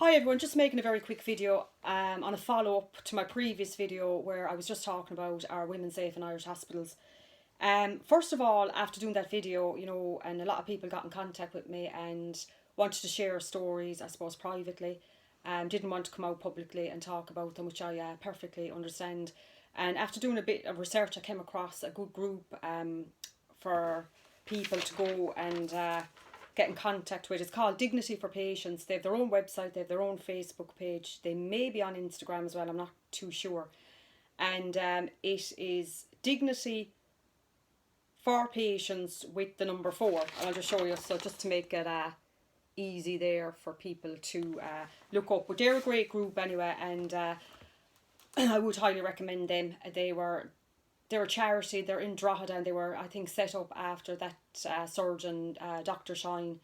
Hi everyone, just making a very quick video on a follow-up to my previous video where I was just talking about our Women Safe in Irish Hospitals. First of all, after doing that video, and a lot of people got in contact with me and wanted to share stories, I suppose, privately, didn't want to come out publicly and talk about them, which I perfectly understand. And after doing a bit of research, I came across a good group for people to go and get in contact with. It's called Dignity for Patients. They have their own website, they have their own Facebook page, they may be on Instagram as well, I'm not too sure. And it is Dignity for Patients with the number 4. And I'll just show you, so just to make it easy there for people to look up. But they're a great group anyway, and I would highly recommend them. They're a charity, they're in Drogheda, and they were, I think, set up after that surgeon, Dr. Shine.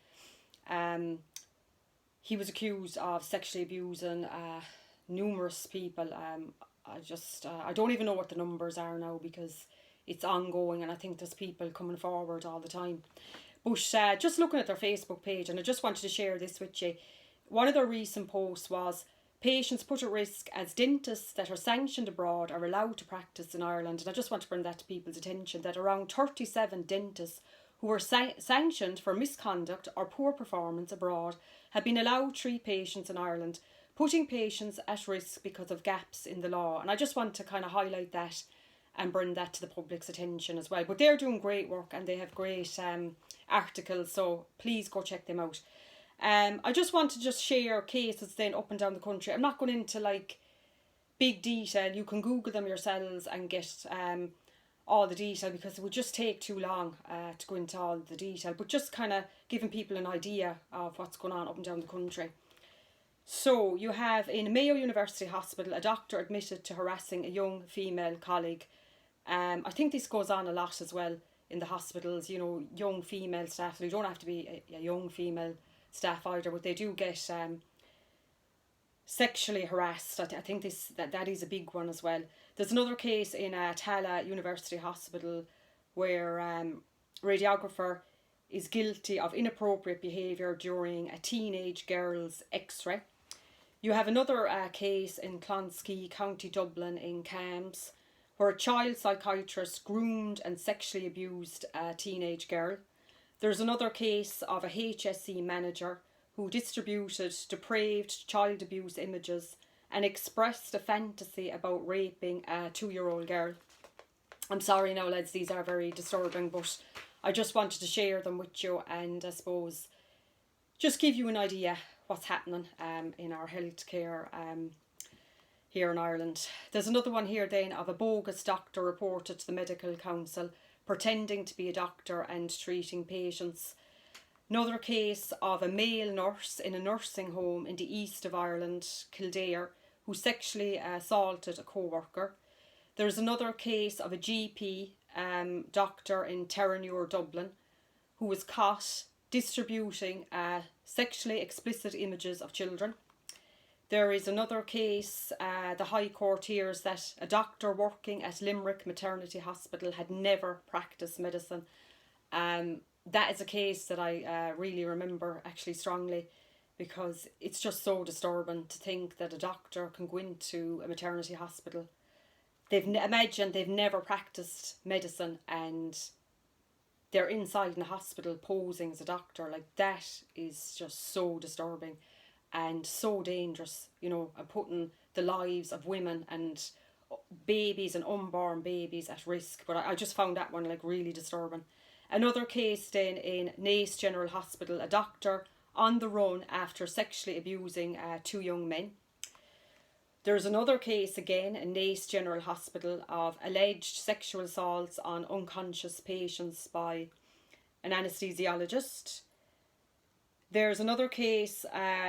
He was accused of sexually abusing numerous people. I don't even know what the numbers are now because it's ongoing, and I think there's people coming forward all the time. But just looking at their Facebook page, and I just wanted to share this with you. One of their recent posts was, patients put at risk as dentists that are sanctioned abroad are allowed to practice in Ireland. And I just want to bring that to people's attention, that around 37 dentists who were sanctioned for misconduct or poor performance abroad have been allowed to treat patients in Ireland, putting patients at risk because of gaps in the law. And I just want to kind of highlight that and bring that to the public's attention as well. But they're doing great work and they have great articles, so please go check them out. I just want to share cases then up and down the country. I'm not going into big detail. You can Google them yourselves and get all the detail, because it would just take too long to go into all the detail. But just kind of giving people an idea of what's going on up and down the country. So you have in Mayo University Hospital a doctor admitted to harassing a young female colleague. I think this goes on a lot as well in the hospitals. Young female staff. They don't have to be a young female staff either, but they do get sexually harassed. I think that is a big one as well. There's another case in Tallaght University Hospital where radiographer is guilty of inappropriate behaviour during a teenage girl's x-ray. You have another case in Clonskee, County Dublin in Cambs, where a child psychiatrist groomed and sexually abused a teenage girl. There's another case of a HSE manager who distributed depraved child abuse images and expressed a fantasy about raping a 2-year-old girl. I'm sorry now, lads, these are very disturbing, but I just wanted to share them with you and I suppose just give you an idea what's happening in our healthcare here in Ireland. There's another one here then of a bogus doctor reported to the Medical Council pretending to be a doctor and treating patients. Another case of a male nurse in a nursing home in the east of Ireland, Kildare, who sexually assaulted a co-worker. There's another case of a GP doctor in Terenure, Dublin, who was caught distributing sexually explicit images of children. There is another case, the High Court hears that a doctor working at Limerick Maternity Hospital had never practiced medicine. That is a case that I really remember actually strongly, because it's just so disturbing to think that a doctor can go into a maternity hospital. They've never practiced medicine and they're inside in a hospital posing as a doctor. That is just so disturbing and so dangerous, and putting the lives of women and babies and unborn babies at risk. But I just found that one really disturbing. Another case then in Naas General Hospital, a doctor on the run after sexually abusing 2 young men. There's another case again in Naas General Hospital of alleged sexual assaults on unconscious patients by an anaesthesiologist. There's another case,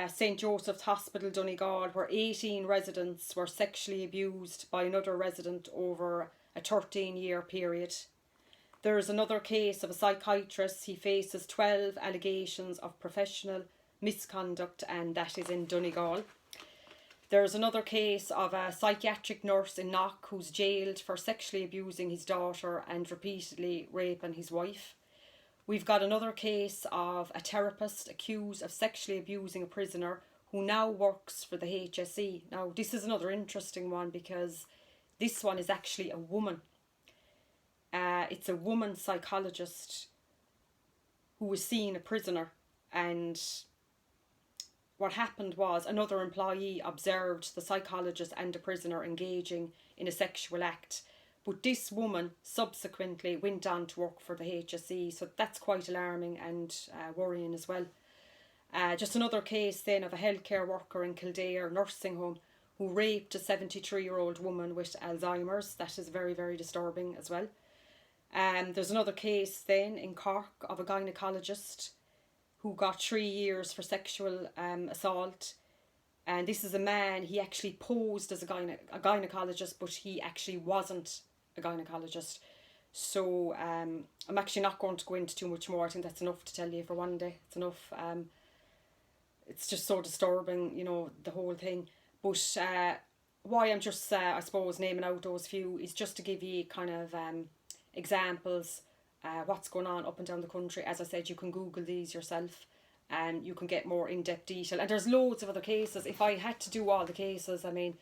St Joseph's Hospital, Donegal, where 18 residents were sexually abused by another resident over a 13-year period. There's another case of a psychiatrist. He faces 12 allegations of professional misconduct, and that is in Donegal. There's another case of a psychiatric nurse in Knock who's jailed for sexually abusing his daughter and repeatedly raping his wife. We've got another case of a therapist accused of sexually abusing a prisoner who now works for the HSE. Now, this is another interesting one because this one is actually a woman. It's a woman psychologist who was seeing a prisoner, and what happened was another employee observed the psychologist and the prisoner engaging in a sexual act. But this woman subsequently went on to work for the HSE, so that's quite alarming and worrying as well. Just another case then of a healthcare worker in Kildare nursing home who raped a 73-year-old woman with Alzheimer's. That is very, very disturbing as well. There's another case then in Cork of a gynaecologist who got 3 years for sexual assault. And this is a man, he actually posed as a gynaecologist, but he actually wasn't a gynaecologist. So I'm actually not going to go into too much more. I think that's enough to tell you for one day. It's enough. It's just so disturbing, you know, the whole thing. But why I'm just, I suppose, naming out those few is just to give you kind of examples, what's going on up and down the country. As I said, you can Google these yourself and you can get more in-depth detail. And there's loads of other cases. If I had to do all the cases, I mean,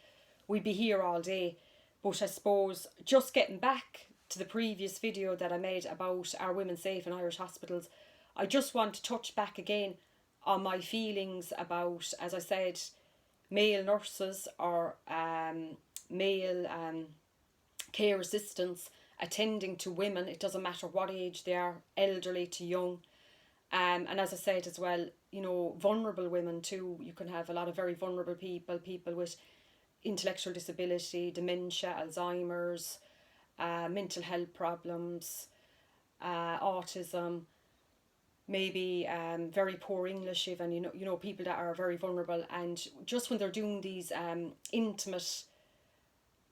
we'd be here all day. But I suppose just getting back to the previous video that I made about Are Women Safe in Irish Hospitals, I just want to touch back again on my feelings about, as I said, male nurses or male care assistants attending to women. It doesn't matter what age they are, elderly to young. And as I said as well, you know, vulnerable women too. You can have a lot of very vulnerable people with intellectual disability, dementia, Alzheimer's, mental health problems, autism, maybe very poor English even, you know, people that are very vulnerable. And just when they're doing these intimate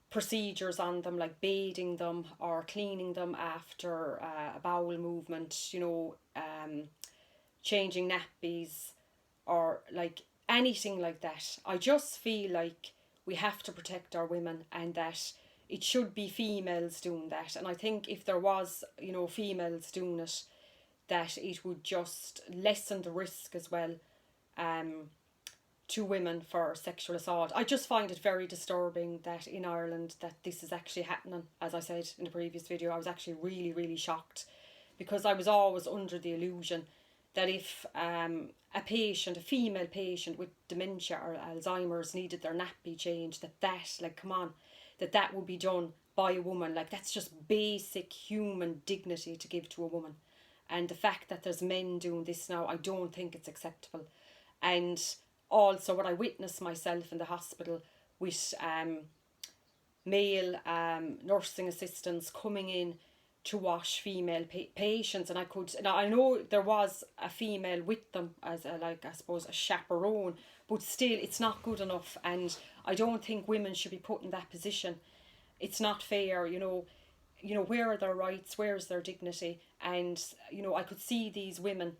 procedures on them, like bathing them or cleaning them after a bowel movement, you know, changing nappies or like anything like that, I just feel like we have to protect our women and that it should be females doing that. And I think if there was, you know, females doing it, that it would just lessen the risk as well to women for sexual assault. I just find it very disturbing that in Ireland that this is actually happening. As I said in the previous video, I was actually really, really shocked because I was always under the illusion that if a female patient with dementia or Alzheimer's needed their nappy changed, that would be done by a woman. Like, that's just basic human dignity to give to a woman. And the fact that there's men doing this now, I don't think it's acceptable. And also what I witnessed myself in the hospital with male nursing assistants coming in to wash female patients, and I know there was a female with them as I suppose a chaperone, but still it's not good enough, and I don't think women should be put in that position. It's not fair, you know, where are their rights, where is their dignity? And you know, I could see these women,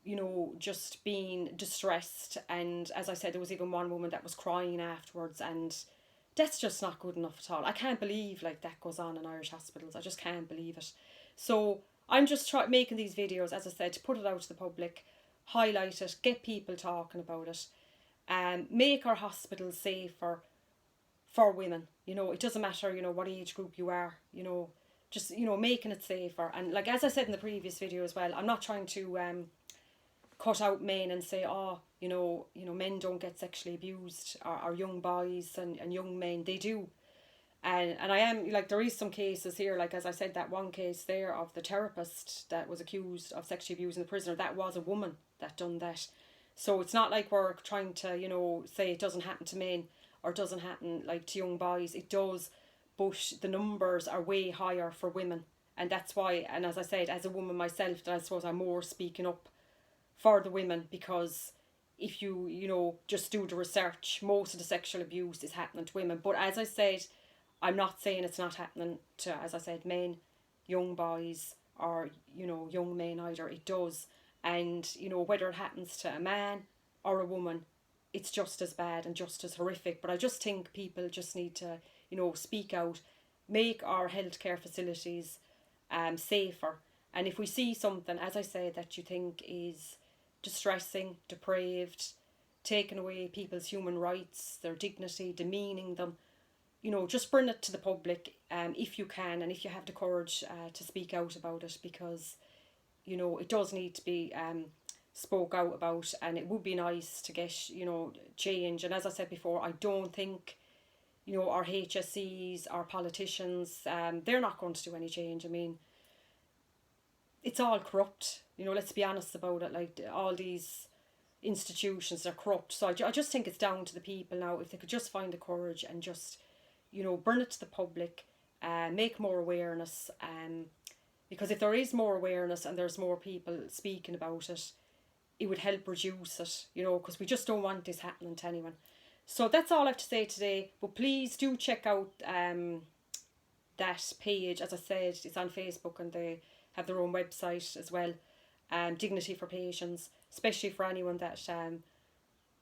you know, just being distressed, and as I said, there was even one woman that was crying afterwards, and that's just not good enough at all. I can't believe like that goes on in Irish hospitals. I just can't believe it. So I'm just making these videos, as I said, to put it out to the public, highlight it, get people talking about it, and make our hospitals safer for women. You know, it doesn't matter, you know, what age group you are, you know, just, you know, making it safer. And like, as I said in the previous video as well, I'm not trying to cut out men and say, oh, you know, men don't get sexually abused, or young boys and young men, they do. And I am, like, there is some cases here, like as I said, that one case there of the therapist that was accused of sexually abusing the prisoner, that was a woman that done that. So it's not like we're trying to, you know, say it doesn't happen to men or it doesn't happen like to young boys. It does, but the numbers are way higher for women. And that's why, and as I said, as a woman myself, that I suppose I'm more speaking up for the women, because if you know, just do the research, most of the sexual abuse is happening to women. But as I said, I'm not saying it's not happening to, as I said, men, young boys, or, you know, young men either. It does. And, you know, whether it happens to a man or a woman, it's just as bad and just as horrific. But I just think people just need to, you know, speak out, make our healthcare facilities safer. And if we see something, as I say, that you think is distressing, depraved, taking away people's human rights, their dignity, demeaning them. You know, just bring it to the public if you can, and if you have the courage to speak out about it, because, you know, it does need to be spoke out about, and it would be nice to get, you know, change. And as I said before, I don't think, you know, our HSEs, our politicians, they're not going to do any change. I mean, it's all corrupt, you know, let's be honest about it. Like, all these institutions are corrupt. So I just think it's down to the people now, if they could just find the courage and just, you know, burn it to the public, make more awareness, because if there is more awareness and there's more people speaking about it, it would help reduce it, you know, because we just don't want this happening to anyone. So that's all I have to say today, but please do check out that page. As I said, it's on Facebook, and they have their own website as well, Dignity for Patients, especially for anyone that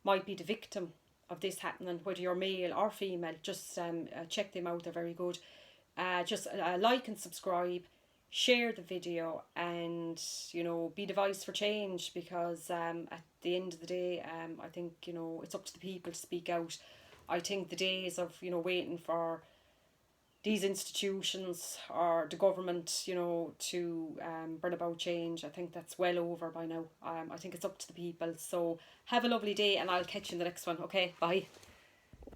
might be the victim of this happening, whether you're male or female. Just check them out, they're very good. Just like and subscribe, share the video, and, you know, be the voice for change, because at the end of the day, I think, you know, it's up to the people to speak out. I think the days of, you know, waiting for these institutions or the government, you know, to bring about change, I think that's well over by now. I think it's up to the people. So have a lovely day, and I'll catch you in the next one. Okay, bye.